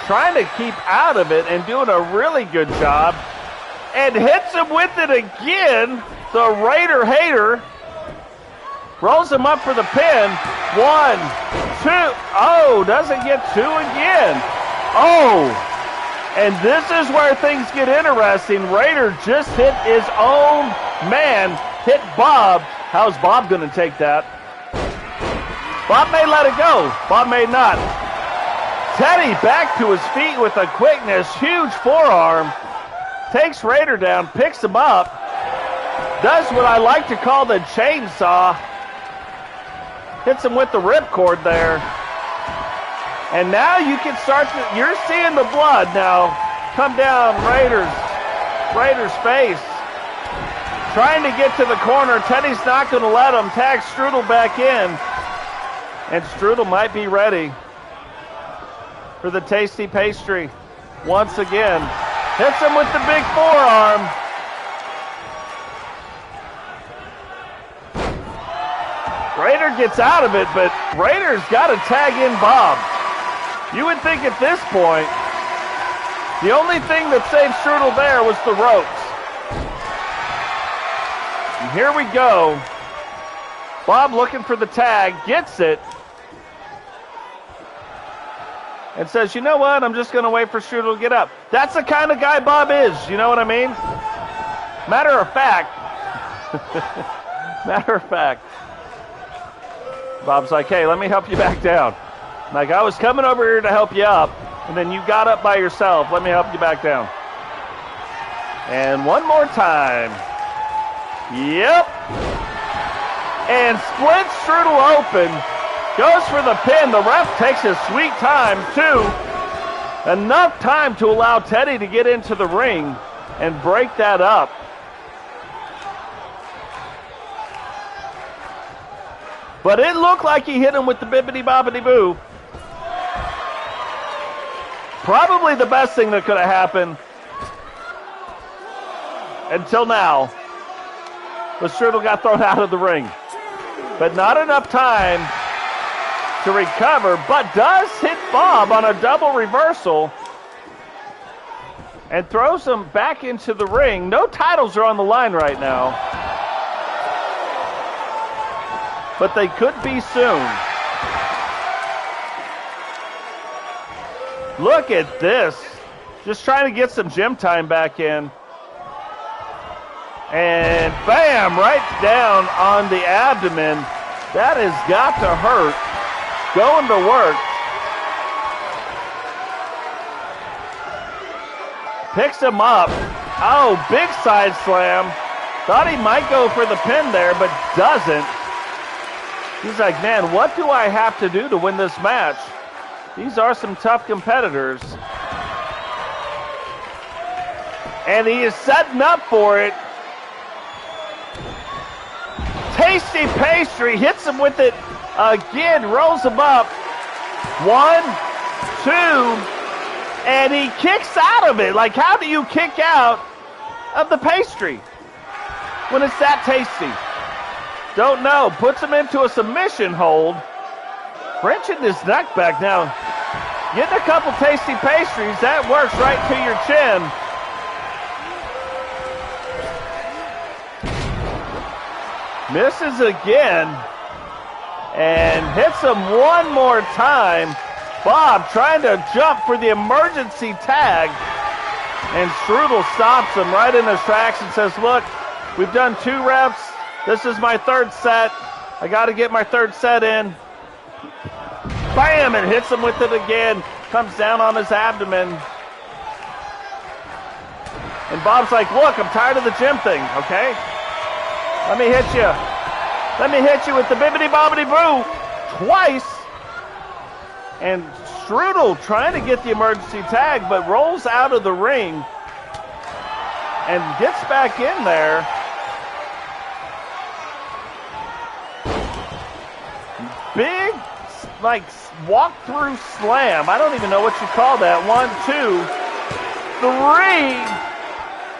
trying to keep out of it and doing a really good job. And hits him with it again. The Raider hater rolls him up for the pin. 1, 2. Oh, doesn't get 2 again. Oh, and this is where things get interesting. Raider just hit his own man, hit Bob. How's Bob going to take that? Bob may let it go. Bob may not. Teddy back to his feet with a quickness, huge forearm. Takes Raider down, picks him up, does what I like to call the chainsaw, hits him with the ripcord there. And now you can start to, you're seeing the blood now come down Raider's face. Trying to get to the corner. Teddy's not going to let him. Tag Strudel back in. And Strudel might be ready for the tasty pastry once again. Hits him with the big forearm. Raider gets out of it, but Raider's got to tag in Bob. You would think at this point, the only thing that saved Strudel there was the ropes. And here we go. Bob looking for the tag, gets it, and says, you know what, I'm just going to wait for Strudel to get up. That's the kind of guy Bob is, you know what I mean? Matter of fact, Bob's like, hey, let me help you back down. Like, I was coming over here to help you up, and then you got up by yourself. Let me help you back down. And one more time. Yep. And splits Strudel open. Goes for the pin. The ref takes his sweet time, too. Enough time to allow Teddy to get into the ring and break that up. But it looked like he hit him with the bibbity-bobbity-boo. Probably the best thing that could have happened until now. But Strudel got thrown out of the ring. But not enough time to recover, but does hit Bob on a double reversal and throws him back into the ring. No titles are on the line right now, but they could be soon. Look at this. Just trying to get some gym time back in. And bam, right down on the abdomen. That has got to hurt. Going to work. Picks him up. Oh, big side slam. Thought he might go for the pin there, but doesn't. He's like, man, what do I have to do to win this match? These are some tough competitors. And he is setting up for it. Tasty Pastry hits him with it again, rolls him up. 1, 2, and he kicks out of it. Like, how do you kick out of the pastry when it's that tasty? Don't know. Puts him into a submission hold. Wrenching his neck back now. Getting a couple tasty pastries. That works right to your chin. Misses again. And hits him one more time. Bob trying to jump for the emergency tag. And Strudel stops him right in his tracks and says, look, we've done 2 reps. This is my 3rd set. I got to get my 3rd set in. Bam! And hits him with it again. Comes down on his abdomen. And Bob's like, look, I'm tired of the gym thing, okay? Let me hit you. Let me hit you with the bibbity-bobbity-boo twice. And Strudel trying to get the emergency tag, but rolls out of the ring and gets back in there. Big, like, walk-through slam. I don't even know what you call that. 1, 2, 3.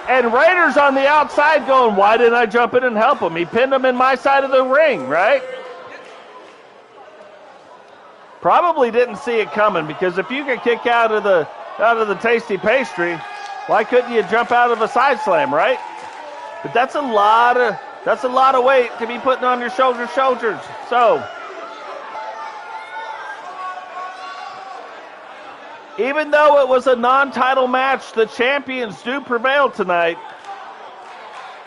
And Raiders on the outside going, why didn't I jump in and help him? He pinned him in my side of the ring, right? Probably didn't see it coming, because if you could kick out of the tasty pastry, why couldn't you jump out of a side slam, right? But that's a lot of weight to be putting on your shoulders. So even though it was a non-title match, the champions do prevail tonight.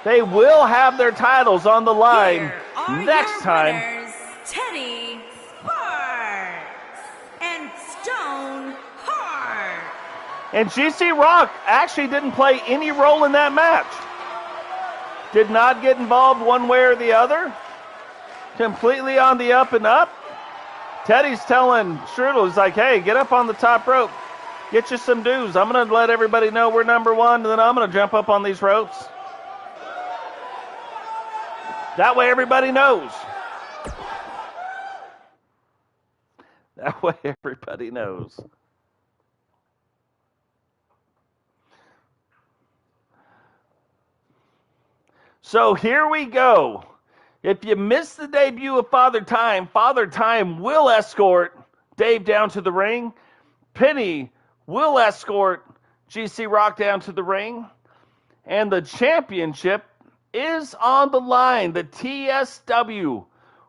They will have their titles on the line next time. Winners, Teddy Sparks and Stone Hart. And GC Rock actually didn't play any role in that match. Did not get involved one way or the other. Completely on the up and up. Teddy's telling Strudel, he's like, hey, get up on the top rope. Get you some dues. I'm going to let everybody know we're number 1, and then I'm going to jump up on these ropes. That way everybody knows. That way everybody knows. So here we go. If you missed the debut of Father Time will escort Dave down to the ring. Penny will escort GC Rock down to the ring. And the championship is on the line. The TSW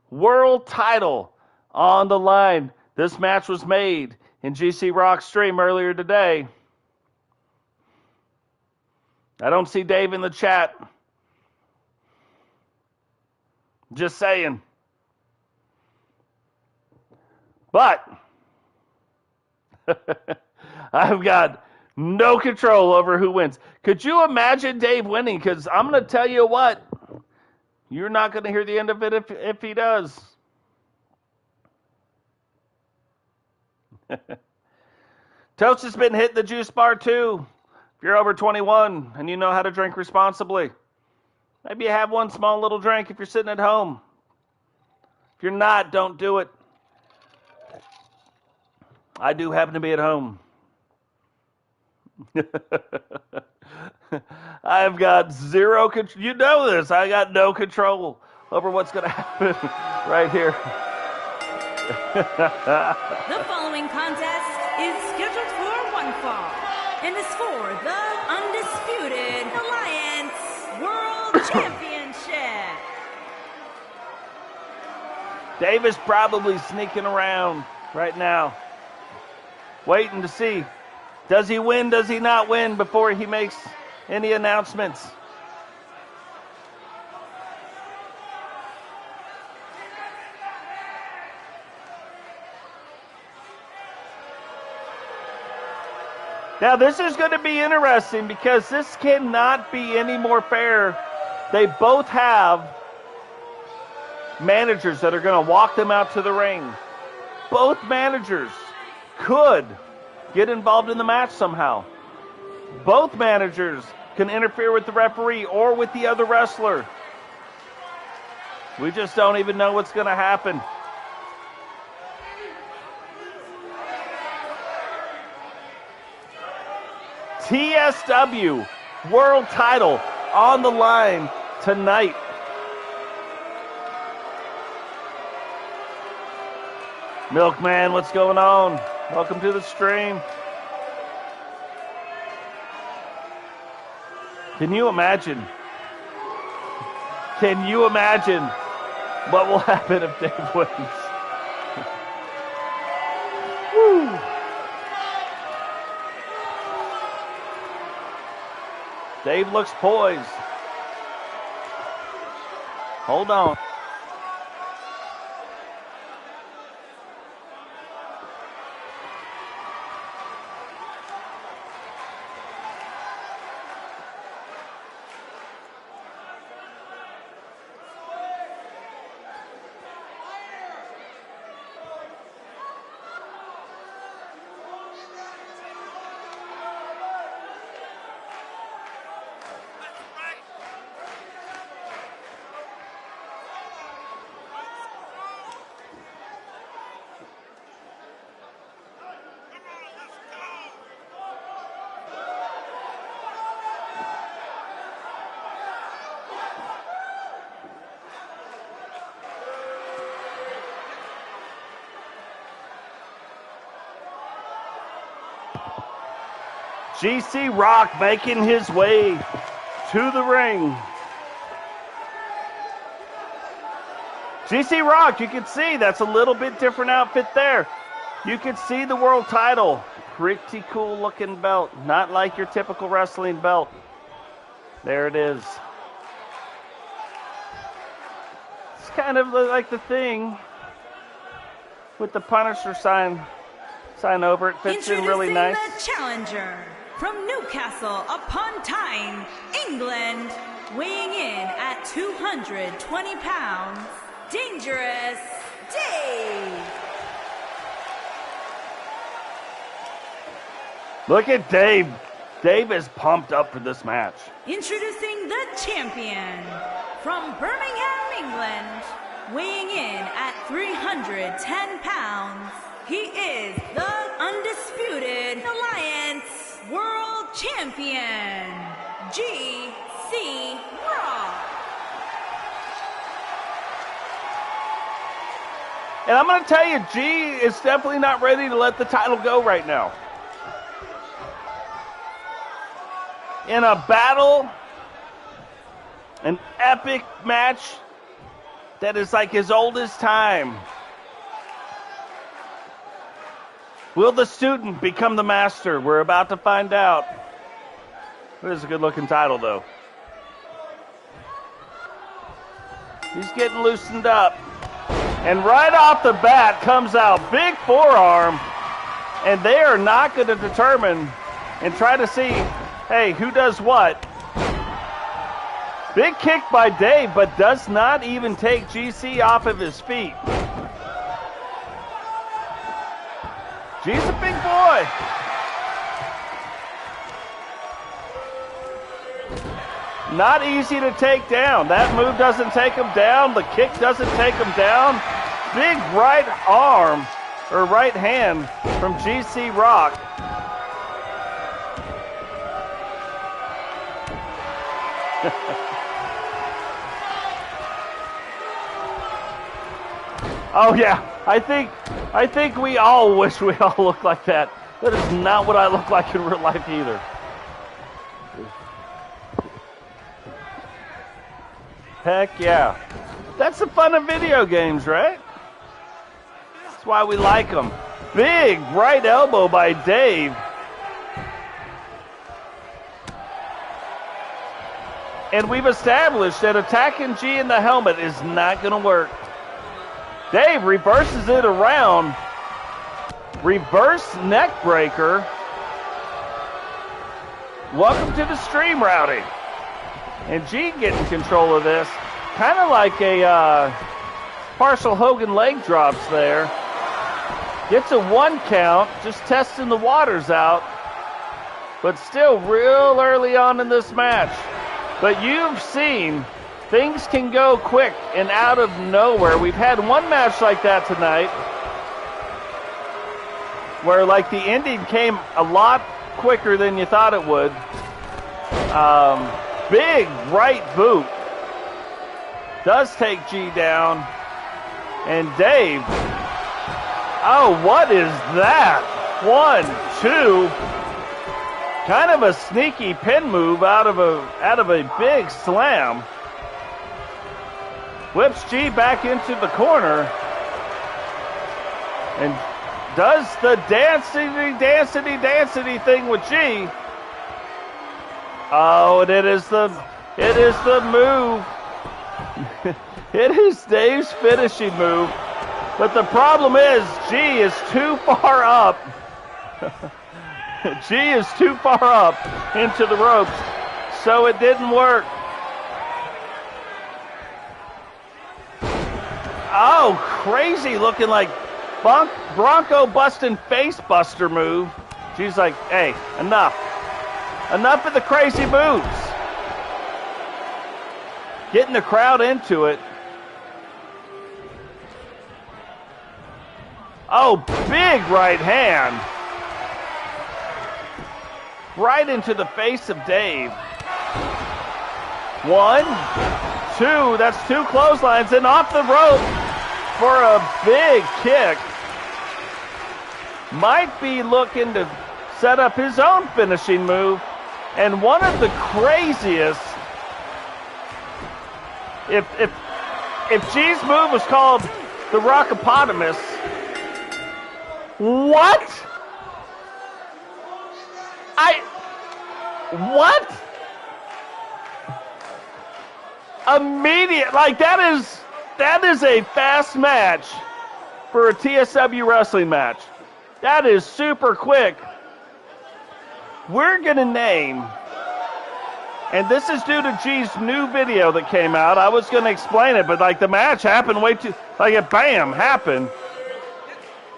World title on the line. This match was made in GC Rock's stream earlier today. I don't see Dave in the chat. Just saying. But I've got no control over who wins. Could you imagine Dave winning? Because I'm going to tell you what, you're not going to hear the end of it if he does. Totes has been hitting the juice bar too. If you're over 21 and you know how to drink responsibly, maybe you have one small little drink if you're sitting at home. If you're not, don't do it. I do happen to be at home. I've got zero control. You know this. I got no control over what's going to happen right here. The following contest is scheduled for one fall and is for the Undisputed Alliance World Championship. Dave is probably sneaking around right now, waiting to see, does he win, does he not win before he makes any announcements. Now this is going to be interesting because this cannot be any more fair. They both have managers that are going to walk them out to the ring. Both managers could get involved in the match somehow. Both managers can interfere with the referee or with the other wrestler. We just don't even know what's going to happen. TSW World Title on the line tonight. Milkman, what's going on? Welcome to the stream. Can you imagine? Can you imagine what will happen if Dave wins? Woo. Dave looks poised. Hold on. GC Rock making his way to the ring. GC Rock, you can see that's a little bit different outfit there. You can see the world title. Pretty cool looking belt. Not like your typical wrestling belt. There it is. It's kind of like the thing with the Punisher sign over it. Fits in really nice. The challenger from Newcastle upon Tyne, England, weighing in at 220 pounds, Dangerous Dave. Look at Dave. Dave is pumped up for this match. Introducing the champion from Birmingham, England, weighing in at 310 pounds. He is the Undisputed Alliance World Champion, GC Rock. And I'm going to tell you, G is definitely not ready to let the title go right now. In a battle, an epic match that is like as old as time. Will the student become the master? We're about to find out. It is a good-looking title, though. He's getting loosened up. And right off the bat comes out big forearm. And they are not going to determine and try to see, hey, who does what. Big kick by Dave, but does not even take GC off of his feet. G's a big boy. Not easy to take down. That move doesn't take him down. The kick doesn't take him down. Big right arm, or right hand from GC Rock. Oh yeah, I think we all wish we all looked like that. That is not what I look like in real life either. Heck yeah. That's the fun of video games, right? That's why we like them. Big right elbow by Dave. And we've established that attacking G in the helmet is not going to work. Dave reverses it around. Reverse neck breaker. Welcome to the stream, Rowdy. And G getting control of this. Kind of like a partial Hogan leg drops there. Gets a 1 count, just testing the waters out. But still real early on in this match. But you've seen things can go quick and out of nowhere. We've had one match like that tonight where like the ending came a lot quicker than you thought it would. Big right boot. Does take G down. And Dave. Oh, what is that? 1, 2. Kind of a sneaky pin move out of a big slam. Whips G back into the corner. And does the dancity thing with G. Oh, and it is the move. It is Dave's finishing move. But the problem is G is too far up. G is too far up into the ropes, so it didn't work. Oh, crazy looking like Bronco busting face buster move. G's like, hey, enough. Enough of the crazy moves. Getting the crowd into it. Oh, big right hand. Right into the face of Dave. 1, 2, that's 2 clotheslines, and off the rope for a big kick. Might be looking to set up his own finishing move. And one of the craziest, if G's move was called the Rockopotamus, what? What? Immediate, like that is a fast match for a TSW wrestling match. That is super quick. We're gonna name, and this is due to G's new video that came out. I was gonna explain it, but like the match happened way too, like it bam, happened.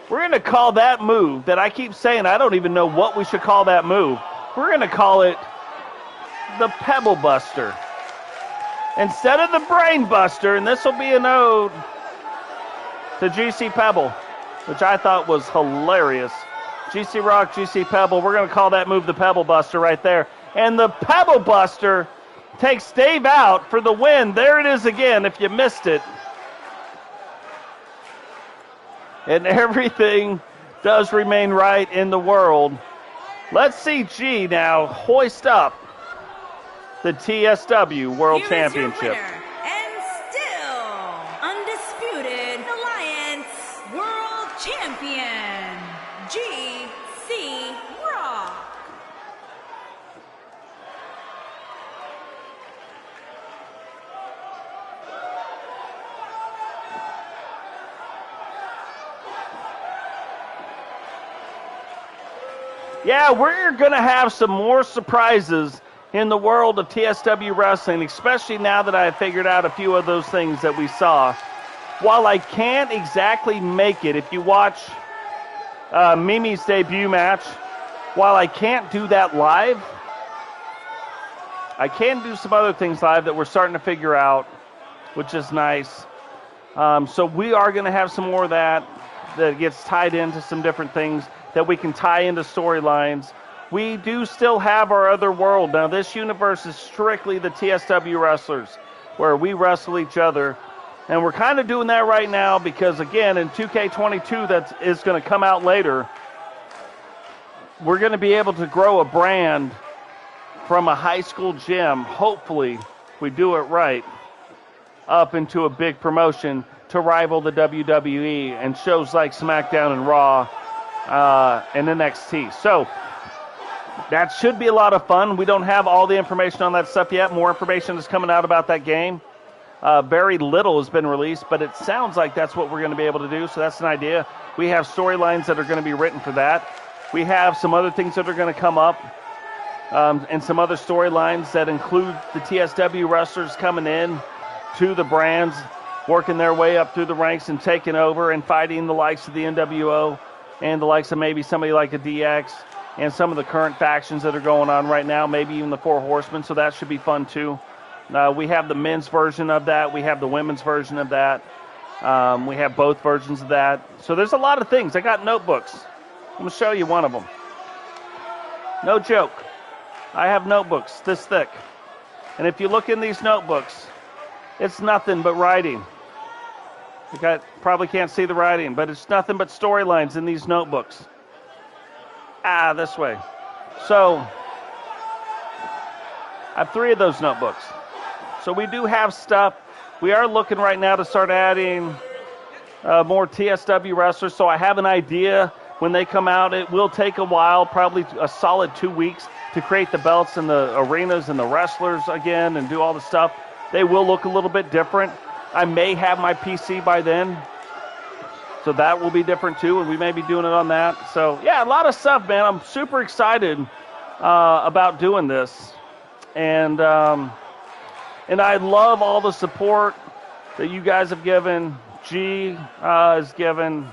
We're gonna call that move that I keep saying, I don't even know what we should call that move. We're going to call it the Pebble Buster. Instead of the Brain Buster, and this will be an ode to GC Pebble, which I thought was hilarious. GC Rock, GC Pebble, we're going to call that move the Pebble Buster right there. And the Pebble Buster takes Dave out for the win. There it is again, if you missed it. And everything does remain right in the world. Let's see G now hoist up the TSW World Championship. Your winner, and still undisputed Alliance World Champion, GC Rock. Yeah, we're going to have some more surprises in the world of TSW wrestling, especially now that I have figured out a few of those things that we saw. While I can't exactly make it, if you watch Mimi's debut match, while I can't do that live, I can do some other things live that we're starting to figure out, which is nice. So we are going to have some more of that gets tied into some different things that we can tie into storylines. We do still have our other world. Now, this universe is strictly the TSW wrestlers, where we wrestle each other. And we're kind of doing that right now because, again, in 2K22 that is going to come out later, we're going to be able to grow a brand from a high school gym, hopefully, if we do it right, up into a big promotion to rival the WWE and shows like SmackDown and Raw and NXT. So that should be a lot of fun. We don't have all the information on that stuff yet. More information is coming out about that game. Very little has been released, but it sounds like that's what we're going to be able to do, so that's an idea. We have storylines that are going to be written for that. We have some other things that are going to come up, and some other storylines that include the TSW wrestlers coming in to the brands, working their way up through the ranks and taking over and fighting the likes of the NWO. and the likes of maybe somebody like a DX and some of the current factions that are going on right now, maybe even the Four Horsemen, so that should be fun too. We have the men's version of that. We have the women's version of that. We have both versions of that. So there's a lot of things. I got notebooks. I'm going to show you one of them. No joke. I have notebooks this thick. And if you look in these notebooks, it's nothing but writing. You probably can't see the writing, but it's nothing but storylines in these notebooks. This way. So I have 3 of those notebooks. So we do have stuff. We are looking right now to start adding more TSW wrestlers. So I have an idea when they come out. It will take a while, probably a solid 2 weeks, to create the belts and the arenas and the wrestlers again and do all the stuff. They will look a little bit different. I may have my PC by then, so that will be different too, and we may be doing it on that. So yeah, a lot of stuff, man. I'm super excited about doing this, and I love all the support that you guys have given. G has given.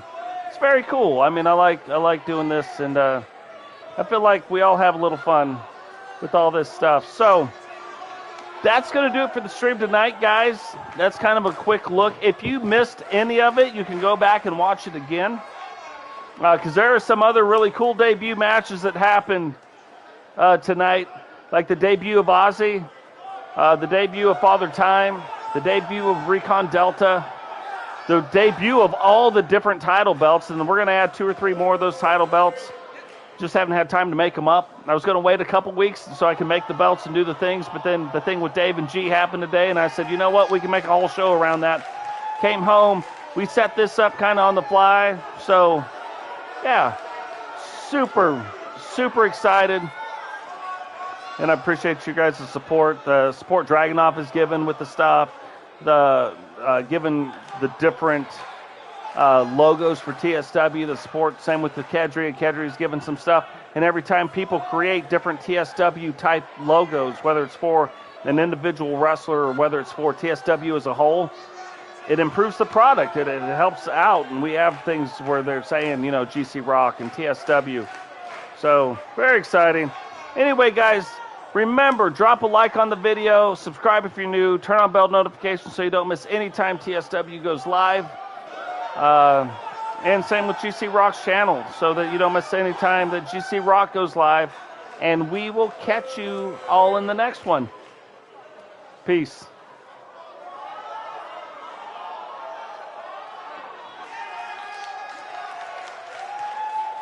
It's very cool. I mean, I like doing this, and I feel like we all have a little fun with all this stuff. So that's going to do it for the stream tonight, guys. That's kind of a quick look. If you missed any of it, you can go back and watch it again, because there are some other really cool debut matches that happened tonight, like the debut of Ozzy, the debut of Father Time, the debut of Recon-Delta, the debut of all the different title belts, and we're going to add 2 or 3 more of those title belts. Just haven't had time to make them up. I was going to wait a couple weeks so I can make the belts and do the things, but then the thing with Dave and G happened today, and I said, you know what, we can make a whole show around that. Came home, we set this up kind of on the fly, so yeah, super, super excited, and I appreciate you guys' support. The support Dragonov has given with the stuff, given the different logos for TSW, the support, same with the Kedri, and Kedri's given some stuff. And every time people create different TSW type logos, whether it's for an individual wrestler or whether it's for TSW as a whole, it improves the product. It helps out. And we have things where they're saying, you know, GC Rock and TSW. So very exciting. Anyway, guys, remember, drop a like on the video, subscribe if you're new, turn on bell notifications so you don't miss any time TSW goes live. And same with GC Rock's channel, so that you don't miss any time that GC Rock goes live. And we will catch you all in the next one. Peace.